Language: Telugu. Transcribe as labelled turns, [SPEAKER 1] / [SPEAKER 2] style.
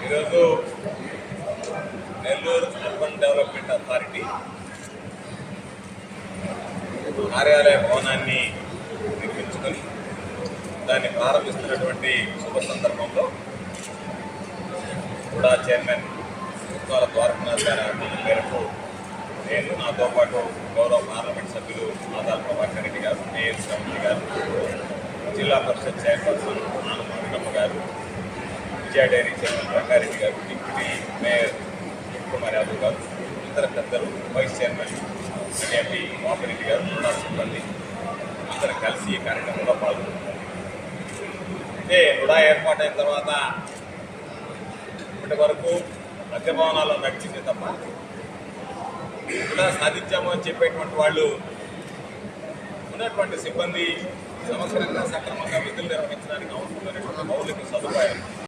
[SPEAKER 1] ఈరోజు నెల్లూరు అర్బన్ డెవలప్మెంట్ అథారిటీ కార్యాలయ భవనాన్ని నిర్మించుకొని దాన్ని ప్రారంభిస్తున్నటువంటి శుభ సందర్భంలో కూడా చైర్మన్ ముత్తాల ద్వారకనాథ్ గారి ఆహ్వానం మేరకు నేను, నాతో పాటు గౌరవ పార్లమెంట్ సభ్యులు ఆదాల ప్రభాకర్ రెడ్డి గారు, మేయర్ శ్రవంతి గారు, జిల్లా పరిషత్ చైర్పర్సన్ ఆనందమ్మ గారు, విజయ డైరీ చైర్మన్ రంగారెడ్డి గారు, డిప్యూటీ మేయర్ కుమార్ యాదవ్ గారు, ఇతర పెద్దలు, వైస్ చైర్మన్ ఎంపీ వాపిరెడ్డి గారు, ఉన్న సిబ్బంది అందరూ కలిసి ఈ కార్యక్రమంలో పాల్గొన్నారు. అయితే రుడా ఏర్పాటైన తర్వాత ఇప్పటి వరకు మధ్య భవనాల్లో నడిచింది తప్ప రుడా సాధించాము అని చెప్పేటువంటి వాళ్ళు ఉన్నటువంటి సిబ్బంది సమగ్రంగా సక్రమంగా విధులు నిర్వహించడానికి అవసరమైనటువంటి మౌలిక సదుపాయాలు